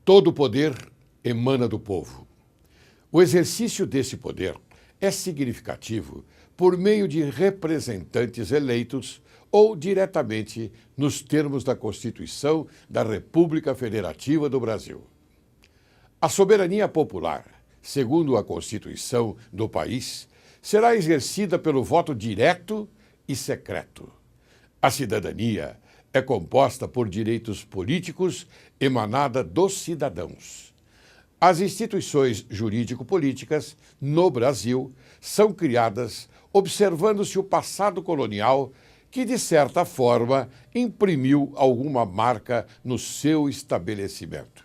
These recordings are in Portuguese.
Todo poder emana do povo. O exercício desse poder é significativo por meio de representantes eleitos ou diretamente nos termos da Constituição da República Federativa do Brasil. A soberania popular, segundo a Constituição do país, será exercida pelo voto direto e secreto. A cidadania é composta por direitos políticos emanada dos cidadãos. As instituições jurídico-políticas no Brasil são criadas observando-se o passado colonial que, de certa forma, imprimiu alguma marca no seu estabelecimento.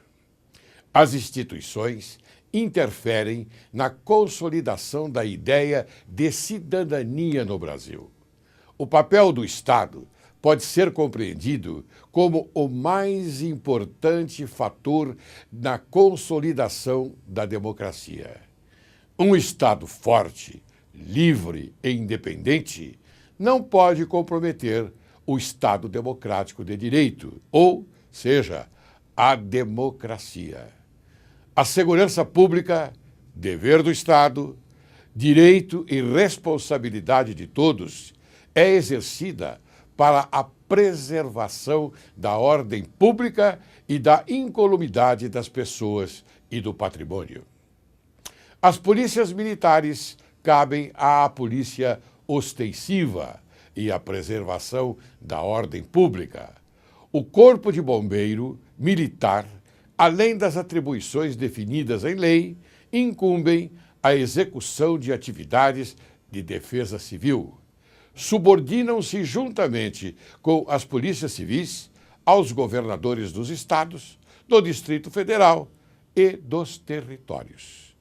As instituições interferem na consolidação da ideia de cidadania no Brasil. O papel do Estado pode ser compreendido como o mais importante fator na consolidação da democracia. Um Estado forte, livre e independente não pode comprometer o Estado democrático de direito, ou seja, a democracia. A segurança pública, dever do Estado, direito e responsabilidade de todos, é exercida para a preservação da ordem pública e da incolumidade das pessoas e do patrimônio. As polícias militares cabem à polícia ostensiva e à preservação da ordem pública. O Corpo de Bombeiro Militar, além das atribuições definidas em lei, incumbem a execução de atividades de defesa civil. Subordinam-se juntamente com as polícias civis aos governadores dos estados, do Distrito Federal e dos territórios.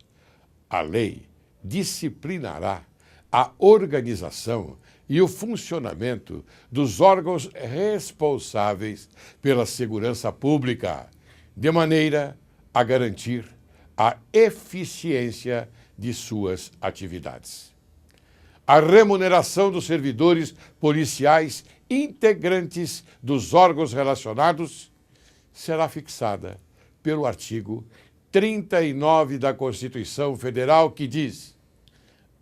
A lei disciplinará a organização e o funcionamento dos órgãos responsáveis pela segurança pública, de maneira a garantir a eficiência de suas atividades. A remuneração dos servidores policiais integrantes dos órgãos relacionados será fixada pelo artigo 39 da Constituição Federal, que diz: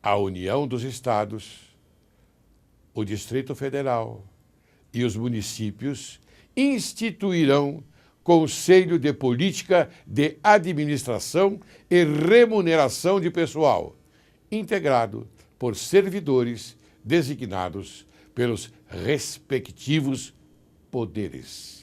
a União dos Estados, o Distrito Federal e os municípios instituirão Conselho de Política de Administração e Remuneração de Pessoal, integrado por servidores designados pelos respectivos poderes.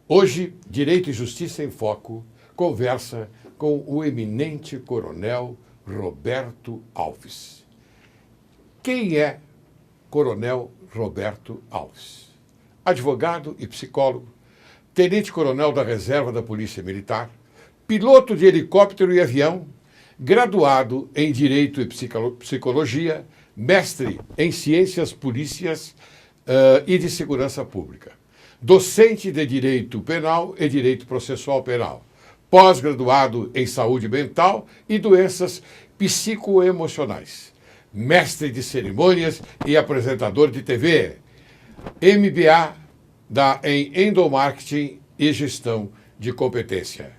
Hoje, Direito e Justiça em Foco conversa com o eminente coronel Roberto Alves. Quem é Coronel Roberto Alves? Advogado e psicólogo, tenente-coronel da Reserva da Polícia Militar, piloto de helicóptero e avião, graduado em Direito e Psicologia, mestre em Ciências Polícias e de Segurança Pública. Docente de Direito Penal e Direito Processual Penal, pós-graduado em Saúde Mental e Doenças Psicoemocionais, mestre de Cerimônias e apresentador de TV, MBA em Endomarketing e Gestão de Competência.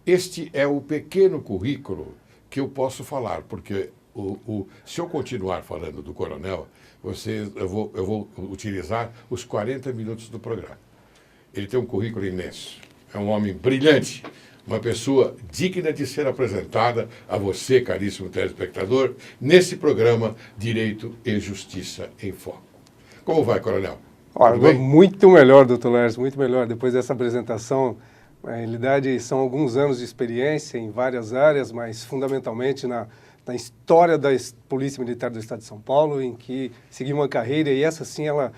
Este é o pequeno currículo que eu posso falar, porque se eu continuar falando do coronel, eu vou utilizar os 40 minutos do programa. Ele tem um currículo imenso, é um homem brilhante, uma pessoa digna de ser apresentada a você, caríssimo telespectador, nesse programa Direito e Justiça em Foco. Como vai, coronel? Olha, muito melhor, doutor Laércio, muito melhor. Depois dessa apresentação, na realidade, são alguns anos de experiência em várias áreas, mas fundamentalmente na história da Polícia Militar do Estado de São Paulo, em que segui uma carreira, e essa sim, ela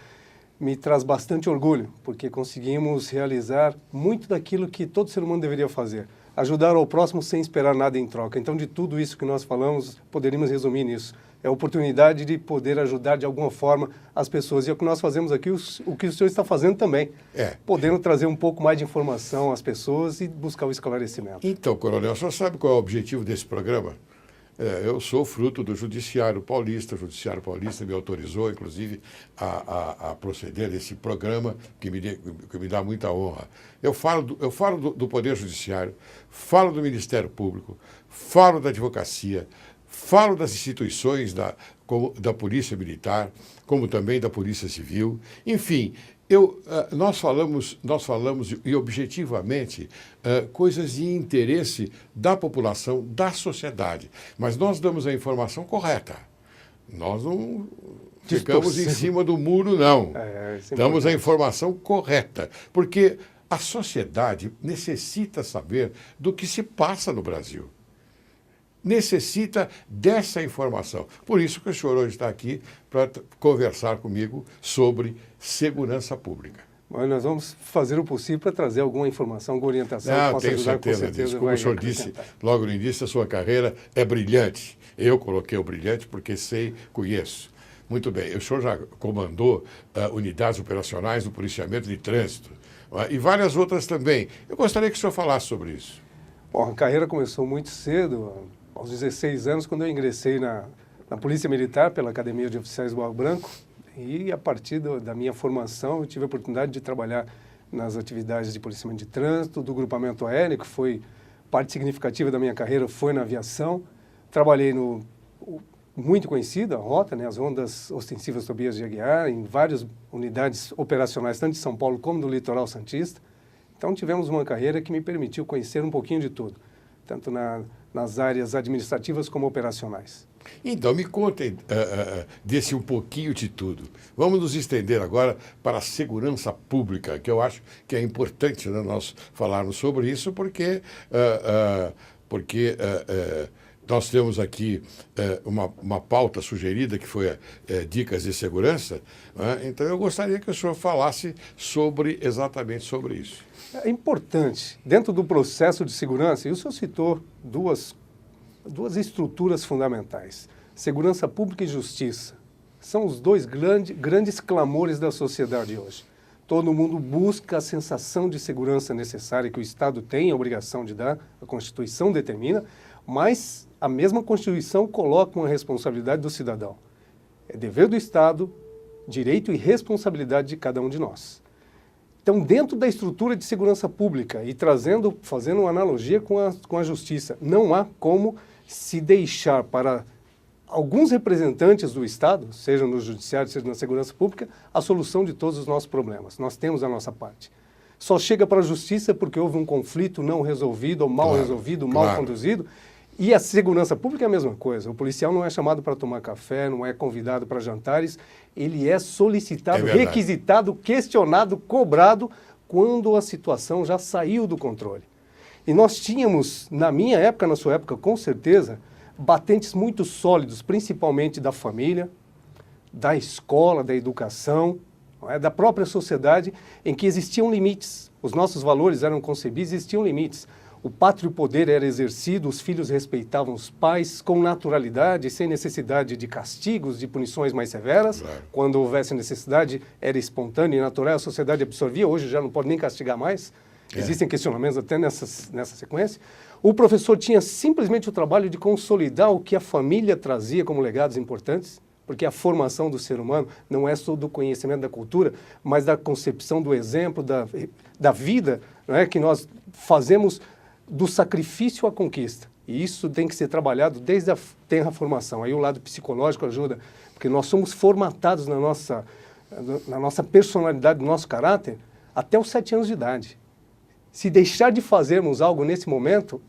me traz bastante orgulho, porque conseguimos realizar muito daquilo que todo ser humano deveria fazer, ajudar ao próximo sem esperar nada em troca. Então, de tudo isso que nós falamos, poderíamos resumir nisso. é a oportunidade de poder ajudar de alguma forma as pessoas. E é o que nós fazemos aqui, o que o senhor está fazendo também. Podendo trazer um pouco mais de informação às pessoas e buscar o esclarecimento. Então, coronel, o senhor sabe qual é o objetivo desse programa? Eu sou fruto do Judiciário Paulista. O Judiciário Paulista me autorizou, inclusive, a proceder a esse programa que me dá muita honra. Eu falo do Poder Judiciário, falo do Ministério Público, falo da advocacia, falo das instituições da Polícia Militar, como também da Polícia Civil. Enfim, nós falamos e objetivamente coisas de interesse da população, da sociedade. Mas nós damos a informação correta. Nós não ficamos em cima do muro, não. Damos a informação correta. Porque a sociedade necessita saber do que se passa no Brasil. Necessita dessa informação. Por isso que o senhor hoje está aqui para conversar comigo sobre segurança pública. Mas nós vamos fazer o possível para trazer alguma informação, alguma orientação. Não, tenho certeza disso. Como o senhor disse logo no início, a sua carreira é brilhante. Eu coloquei o brilhante porque conheço. Muito bem, o senhor já comandou unidades operacionais do policiamento de trânsito e várias outras também. Eu gostaria que o senhor falasse sobre isso. Bom, a carreira começou muito cedo, aos 16 anos, quando eu ingressei na Polícia Militar, pela Academia de Oficiais do Barro Branco, e a partir da minha formação eu tive a oportunidade de trabalhar nas atividades de policiamento de trânsito, do grupamento aéreo, que foi parte significativa da minha carreira, foi na aviação. Trabalhei muito conhecida, a rota, né, as Rondas Ostensivas Tobias de Aguiar, em várias unidades operacionais, tanto de São Paulo como do Litoral Santista. Então tivemos uma carreira que me permitiu conhecer um pouquinho de tudo, tanto nas áreas administrativas como operacionais. Então, me contem desse um pouquinho de tudo. Vamos nos estender agora para a segurança pública, que eu acho que é importante, né, nós falarmos sobre isso, porque nós temos aqui uma pauta sugerida, que foi Dicas de Segurança, né? Então eu gostaria que o senhor falasse exatamente sobre isso. É importante, dentro do processo de segurança, e o senhor citou duas estruturas fundamentais, segurança pública e justiça. São os dois grandes clamores da sociedade hoje. Todo mundo busca a sensação de segurança necessária que o Estado tem a obrigação de dar, a Constituição determina, mas a mesma Constituição coloca uma responsabilidade do cidadão. É dever do Estado, direito e responsabilidade de cada um de nós. Então, dentro da estrutura de segurança pública e fazendo uma analogia com a justiça, não há como se deixar para alguns representantes do Estado, seja no judiciário, seja na segurança pública, a solução de todos os nossos problemas. Nós temos a nossa parte. Só chega para a justiça porque houve um conflito não resolvido, ou mal resolvido, mal conduzido. E a segurança pública é a mesma coisa. O policial não é chamado para tomar café, não é convidado para jantares, ele é solicitado, requisitado, questionado, cobrado quando a situação já saiu do controle. E nós tínhamos, na minha época, na sua época, com certeza, batentes muito sólidos, principalmente da família, da escola, da educação, da própria sociedade, em que existiam limites. Os nossos valores eram concebidos, existiam limites. O pátrio poder era exercido, os filhos respeitavam os pais com naturalidade, sem necessidade de castigos, de punições mais severas. Quando houvesse necessidade, era espontâneo e natural, a sociedade absorvia. Hoje já não pode nem castigar mais. Existem questionamentos até nessa sequência. O professor tinha simplesmente o trabalho de consolidar o que a família trazia como legados importantes, porque a formação do ser humano não é só do conhecimento da cultura, mas da concepção do exemplo, da vida, não é? Que nós fazemos do sacrifício à conquista. E isso tem que ser trabalhado desde a tenra formação. Aí o lado psicológico ajuda, porque nós somos formatados na nossa personalidade, no nosso caráter, até os 7 anos de idade. Se deixar de fazermos algo nesse momento,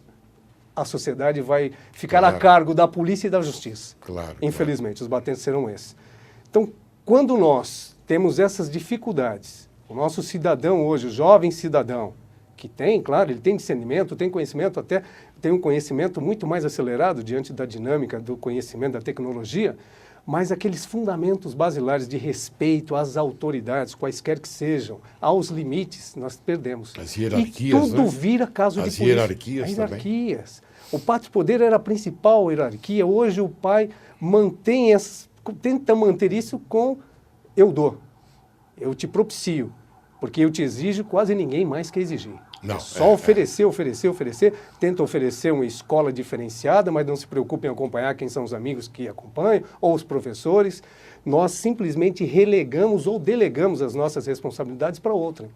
a sociedade vai ficar a cargo da polícia e da justiça. Infelizmente, os batentes serão esses. Então, quando nós temos essas dificuldades, o nosso cidadão hoje, o jovem cidadão, que tem, claro, ele tem discernimento, tem conhecimento, até tem um conhecimento muito mais acelerado diante da dinâmica do conhecimento, da tecnologia, mas aqueles fundamentos basilares de respeito às autoridades, quaisquer que sejam, aos limites, nós perdemos. As hierarquias, e tudo né? vira caso de As polícia. hierarquias As também. hierarquias. O pátrio-poder era a principal hierarquia. Hoje o pai tenta manter isso com eu dou, eu te propicio, porque eu te exijo, quase ninguém mais quer exigir. Não, Só oferecer. Tenta oferecer uma escola diferenciada, mas não se preocupa em acompanhar quem são os amigos que acompanham, ou os professores. Nós simplesmente relegamos ou delegamos as nossas responsabilidades para outra.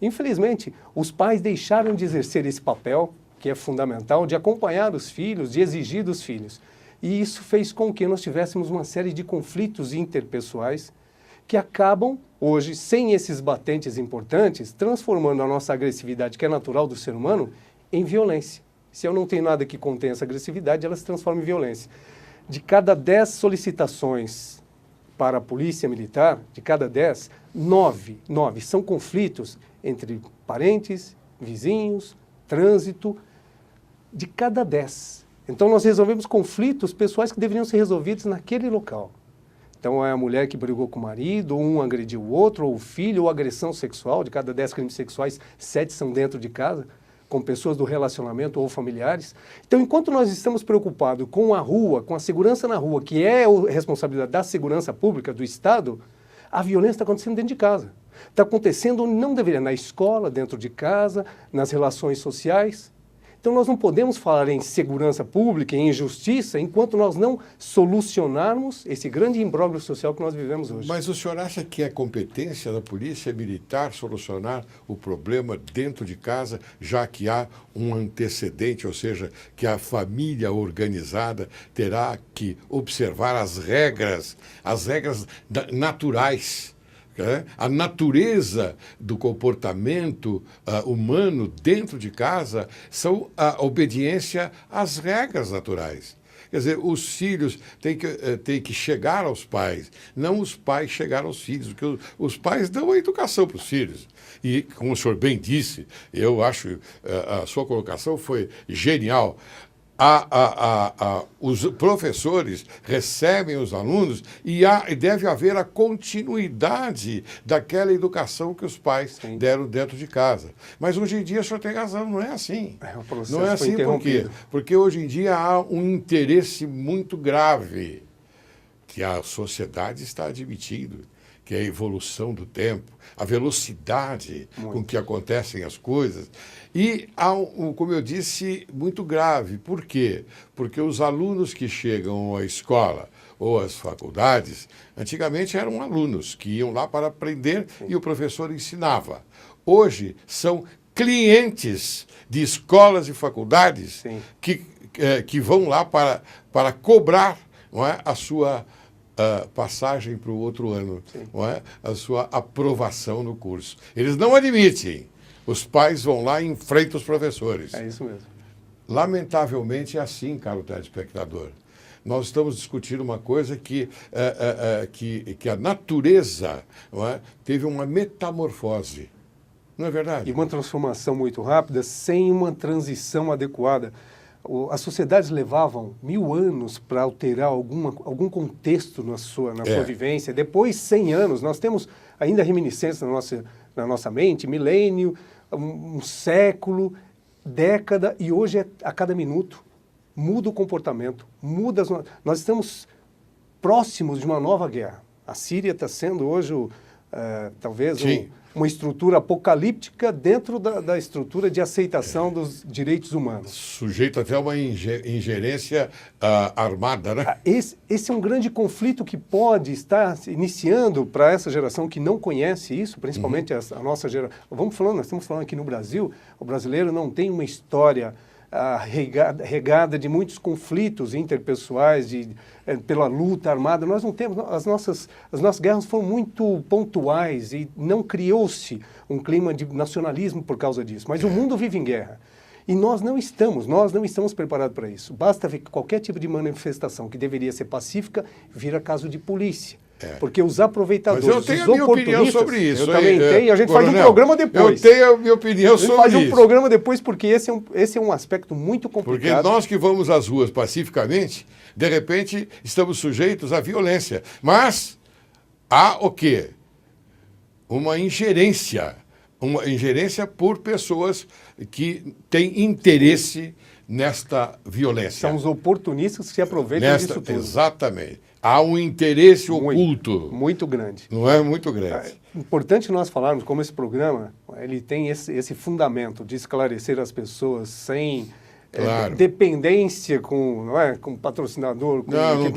Infelizmente, os pais deixaram de exercer esse papel, que é fundamental, de acompanhar os filhos, de exigir dos filhos. E isso fez com que nós tivéssemos uma série de conflitos interpessoais que acabam, hoje, sem esses batentes importantes, transformando a nossa agressividade, que é natural do ser humano, em violência. Se eu não tenho nada que contém essa agressividade, ela se transforma em violência. De cada 10 solicitações para a polícia militar, de cada 10, 9 são conflitos entre parentes, vizinhos, trânsito, de cada 10. Então, nós resolvemos conflitos pessoais que deveriam ser resolvidos naquele local. Então, é a mulher que brigou com o marido, ou um agrediu o outro, ou o filho, ou agressão sexual. De cada 10 crimes sexuais, 7 são dentro de casa, com pessoas do relacionamento ou familiares. Então, enquanto nós estamos preocupados com a rua, com a segurança na rua, que é a responsabilidade da segurança pública, do Estado, a violência está acontecendo dentro de casa. Está acontecendo onde não deveria, na escola, dentro de casa, nas relações sociais. Então, nós não podemos falar em segurança pública, em justiça, enquanto nós não solucionarmos esse grande imbróglio social que nós vivemos hoje. Mas o senhor acha que é competência da polícia militar solucionar o problema dentro de casa, já que há um antecedente, ou seja, que a família organizada terá que observar as regras naturais? A natureza do comportamento humano dentro de casa são a obediência às regras naturais. Quer dizer, os filhos têm que chegar aos pais, não os pais chegar aos filhos, porque os pais dão a educação para os filhos. E, como o senhor bem disse, eu acho a sua colocação foi genial. Os professores recebem os alunos e deve haver a continuidade daquela educação que os pais deram dentro de casa. Mas hoje em dia o senhor tem razão, não é assim. O processo não é assim por quê? Porque hoje em dia há um interesse muito grave que a sociedade está admitindo, que é a evolução do tempo, a velocidade com que acontecem as coisas. E há, como eu disse, muito grave. Por quê? Porque os alunos que chegam à escola ou às faculdades, antigamente eram alunos que iam lá para aprender e o professor ensinava. Hoje são clientes de escolas e faculdades que vão lá para cobrar, não é, a sua passagem para o outro ano, não é? A sua aprovação no curso. Eles não admitem. Os pais vão lá e enfrentam os professores. É isso mesmo. Lamentavelmente é assim, caro telespectador. Nós estamos discutindo uma coisa que a natureza, não é, teve uma metamorfose. Não é verdade? E uma transformação muito rápida, sem uma transição adequada. As sociedades levavam 1000 anos para alterar algum contexto na sua vivência. Depois, 100 anos, nós temos ainda reminiscências na nossa mente, milênio, um século, década, e hoje a cada minuto muda o comportamento, nós estamos próximos de uma nova guerra. A Síria está sendo hoje, talvez, uma estrutura apocalíptica dentro da estrutura de aceitação dos direitos humanos. Sujeito até a uma ingerência armada, né? Esse é um grande conflito que pode estar se iniciando para essa geração que não conhece isso, principalmente a nossa geração. Nós estamos falando aqui no Brasil, o brasileiro não tem uma história regada de muitos conflitos interpessoais, pela luta armada. Nós não temos, as nossas guerras foram muito pontuais e não criou-se um clima de nacionalismo por causa disso. Mas o mundo vive em guerra. E nós não estamos preparados para isso. Basta ver que qualquer tipo de manifestação que deveria ser pacífica vira caso de polícia. Porque os aproveitadores, Mas eu tenho a minha opinião sobre isso. Eu também tenho, a gente faz um programa depois. Eu tenho a minha opinião sobre isso. A gente faz um programa depois, porque esse é um aspecto muito complicado. Porque nós que vamos às ruas pacificamente, de repente estamos sujeitos à violência. Mas há o quê? Uma ingerência por pessoas que têm interesse nesta violência. São os oportunistas que se aproveitam disso tudo. Exatamente. Há um interesse oculto. Muito grande. Não é muito grande. É importante nós falarmos como esse programa ele tem esse fundamento de esclarecer as pessoas sem dependência com patrocinador.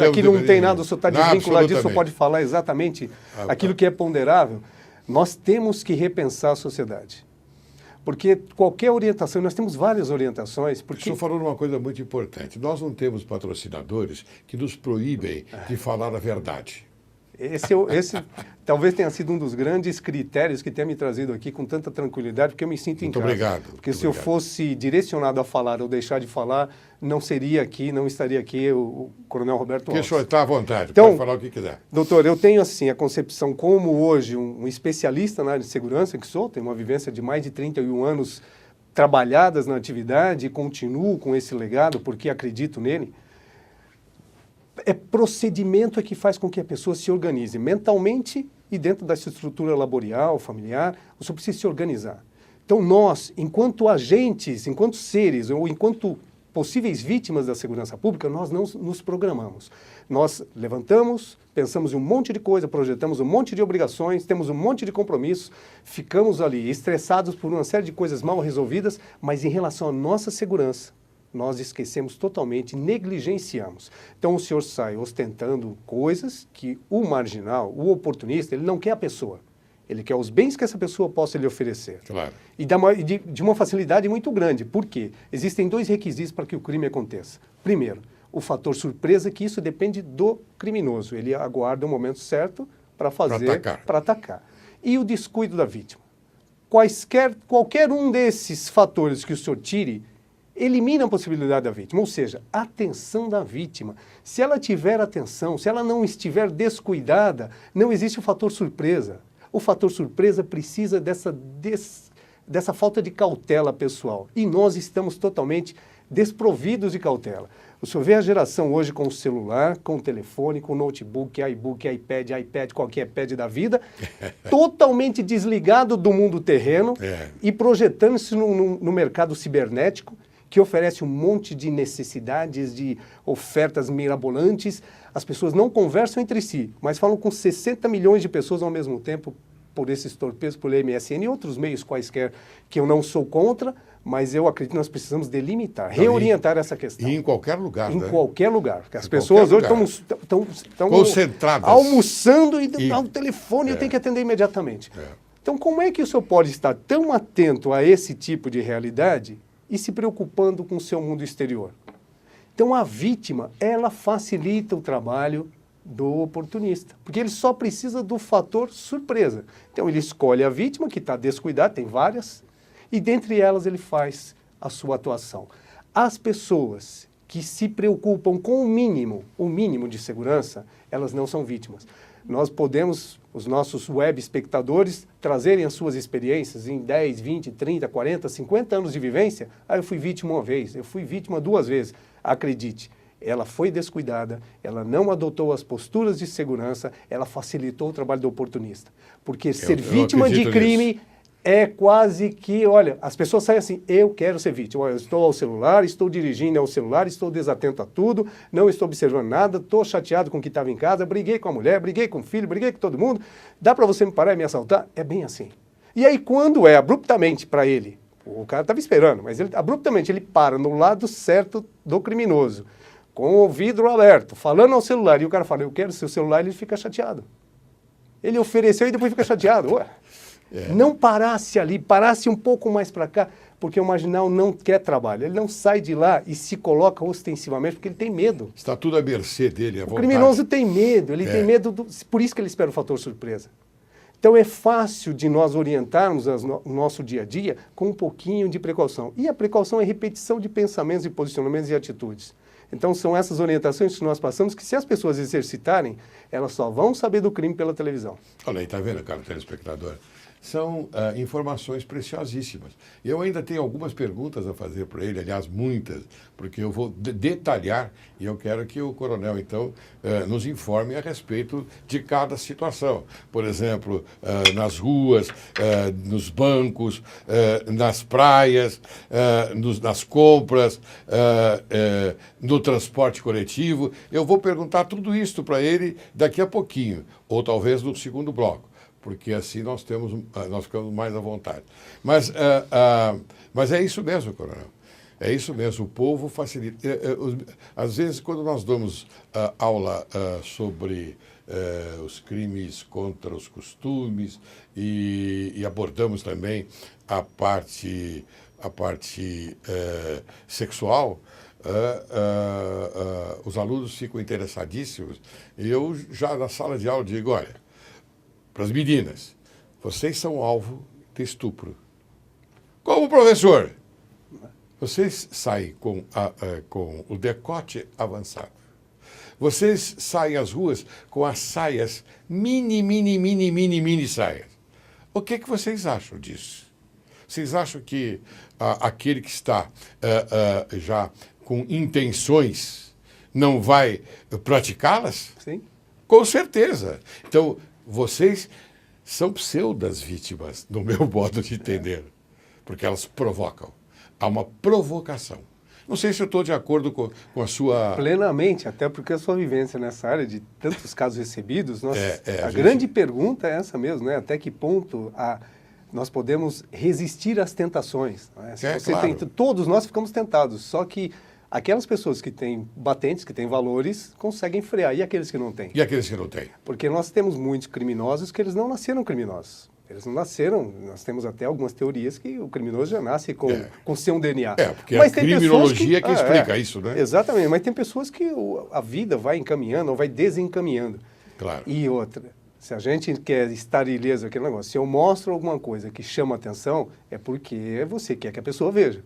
Aqui não tem nada, o senhor está desvinculado disso, o senhor pode falar exatamente aquilo que é ponderável. Nós temos que repensar a sociedade. Porque qualquer orientação, nós temos várias orientações. O senhor falou uma coisa muito importante. Nós não temos patrocinadores que nos proíbem de falar a verdade. Esse talvez tenha sido um dos grandes critérios que tenha me trazido aqui com tanta tranquilidade, porque eu me sinto em casa. Muito obrigado. Porque se eu fosse direcionado a falar ou deixar de falar, não estaria aqui o Coronel Roberto Alves. Porque o senhor está à vontade, então, pode falar o que quiser. Doutor, eu tenho assim a concepção como hoje um especialista na área de segurança que sou, tenho uma vivência de mais de 31 anos trabalhadas na atividade e continuo com esse legado porque acredito nele. É procedimento que faz com que a pessoa se organize mentalmente e dentro dessa estrutura laboral, familiar, o senhor precisa se organizar. Então nós, enquanto agentes, enquanto seres ou enquanto possíveis vítimas da segurança pública, nós não nos programamos. Nós levantamos, pensamos em um monte de coisa, projetamos um monte de obrigações, temos um monte de compromissos, ficamos ali estressados por uma série de coisas mal resolvidas, mas em relação à nossa segurança, nós esquecemos totalmente, negligenciamos. Então o senhor sai ostentando coisas que o marginal, o oportunista, ele não quer a pessoa. Ele quer os bens que essa pessoa possa lhe oferecer. Claro. E de uma facilidade muito grande. Por quê? Existem dois requisitos para que o crime aconteça. Primeiro, o fator surpresa, que isso depende do criminoso. Ele aguarda o momento certo para fazer, para atacar. E o descuido da vítima. Qualquer um desses fatores que o senhor tire, elimina a possibilidade da vítima, ou seja, a atenção da vítima. Se ela tiver atenção, se ela não estiver descuidada, não existe o fator surpresa. O fator surpresa precisa dessa falta de cautela pessoal. E nós estamos totalmente desprovidos de cautela. O senhor vê a geração hoje com o celular, com o telefone, com o notebook, iBook, iPad, qualquer iPad da vida, totalmente desligado do mundo terreno e projetando-se no mercado cibernético, que oferece um monte de necessidades, de ofertas mirabolantes. As pessoas não conversam entre si, mas falam com 60 milhões de pessoas ao mesmo tempo por esses torpeios, por MSN e outros meios quaisquer que eu não sou contra, mas eu acredito que nós precisamos delimitar, reorientar essa questão. E em qualquer lugar, Em qualquer lugar. Porque as pessoas hoje estão concentradas, almoçando e dão o telefone e eu tenho que atender imediatamente. Então, como é que o senhor pode estar tão atento a esse tipo de realidade e se preocupando com o seu mundo exterior? Então, a vítima, ela facilita o trabalho do oportunista, porque ele só precisa do fator surpresa. Então, ele escolhe a vítima, que está descuidada, tem várias, e dentre elas ele faz a sua atuação. As pessoas que se preocupam com o mínimo de segurança, elas não são vítimas. Nós podemos, os nossos web espectadores, trazerem as suas experiências em 10, 20, 30, 40, 50 anos de vivência. Eu fui vítima uma vez, eu fui vítima 2 vezes. Acredite, ela foi descuidada, ela não adotou as posturas de segurança, ela facilitou o trabalho do oportunista. Porque ser vítima de crime é quase que, olha, as pessoas saem assim, eu quero ser vítima, eu estou ao celular, estou dirigindo ao celular, estou desatento a tudo, não estou observando nada, estou chateado com o que estava em casa, briguei com a mulher, briguei com o filho, briguei com todo mundo, dá para você me parar e me assaltar? É bem assim. E aí quando é abruptamente para ele, o cara estava esperando, mas abruptamente ele para no lado certo do criminoso, com o vidro aberto, falando ao celular, e o cara fala, eu quero seu celular, ele fica chateado. Ele ofereceu e depois fica chateado. Ué. Não parasse ali, parasse um pouco mais para cá, porque o marginal não quer trabalho. Ele não sai de lá e se coloca ostensivamente porque ele tem medo. Está tudo à mercê dele, à vontade. O criminoso tem medo, ele tem medo, por isso que ele espera o fator surpresa. Então é fácil de nós orientarmos o nosso dia a dia com um pouquinho de precaução. E a precaução é repetição de pensamentos e posicionamentos e atitudes. Então, são essas orientações que nós passamos que, se as pessoas exercitarem, elas só vão saber do crime pela televisão. Olha aí, está vendo, cara, telespectador? São informações preciosíssimas. Eu ainda tenho algumas perguntas a fazer para ele, aliás, muitas, porque eu vou detalhar e eu quero que o coronel, então, nos informe a respeito de cada situação. Por exemplo, nas ruas, nos bancos, nas praias, nas compras, no transporte coletivo. Eu vou perguntar tudo isso para ele daqui a pouquinho, ou talvez no segundo bloco, porque assim nós ficamos mais à vontade. Mas é isso mesmo, coronel. É isso mesmo, o povo facilita. Às vezes, quando nós damos aula sobre os crimes contra os costumes e abordamos também a parte sexual, os alunos ficam interessadíssimos. E eu já na sala de aula digo, olha, para as meninas, vocês são alvo de estupro. Como professor? Vocês saem com o decote avançado. Vocês saem às ruas com as saias mini saias. O que vocês acham disso? Vocês acham que aquele que está já com intenções não vai praticá-las? Sim. Com certeza. Então, vocês são pseudas vítimas, no meu modo de entender, porque elas provocam. Há uma provocação. Não sei se eu estou de acordo com a sua... Plenamente, até porque a sua vivência nessa área de tantos casos recebidos, a grande pergunta é essa mesmo, né? Até que ponto nós podemos resistir às tentações? Né? Claro. Todos nós ficamos tentados, só que aquelas pessoas que têm batentes, que têm valores, conseguem frear. E aqueles que não têm? E aqueles que não têm? Porque nós temos muitos criminosos que eles não nasceram criminosos. Eles não nasceram, nós temos até algumas teorias que o criminoso já nasce com seu DNA. Porque mas a criminologia que explica isso, né? Exatamente, mas tem pessoas que a vida vai encaminhando ou vai desencaminhando. Claro. E outra, se a gente quer estar ileso aquele negócio, se eu mostro alguma coisa que chama atenção, é porque você quer que a pessoa veja.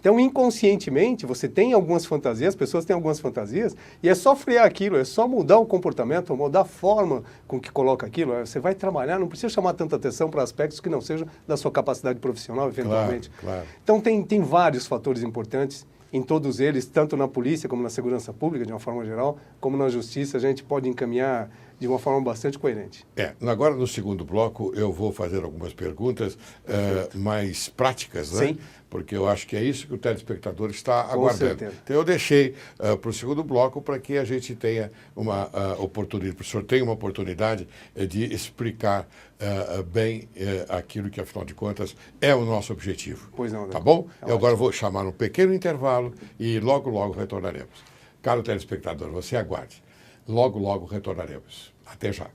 Então, inconscientemente, você tem algumas fantasias, as pessoas têm algumas fantasias, e é só frear aquilo, é só mudar o comportamento, mudar a forma com que coloca aquilo. Você vai trabalhar, não precisa chamar tanta atenção para aspectos que não sejam da sua capacidade profissional, eventualmente. Claro. Então, tem vários fatores importantes, em todos eles, tanto na polícia como na segurança pública, de uma forma geral, como na justiça, a gente pode encaminhar de uma forma bastante coerente. Agora, no segundo bloco, eu vou fazer algumas perguntas mais práticas, né? Sim. Porque eu acho que é isso que o telespectador está aguardando. Com certeza. Então, eu deixei para o segundo bloco para que a gente tenha uma oportunidade, o professor tenha uma oportunidade de explicar bem aquilo que, afinal de contas, é o nosso objetivo. Pois não, tá bom? Eu agora vou chamar um pequeno intervalo e logo retornaremos. Caro telespectador, você aguarde. Logo retornaremos. Até já.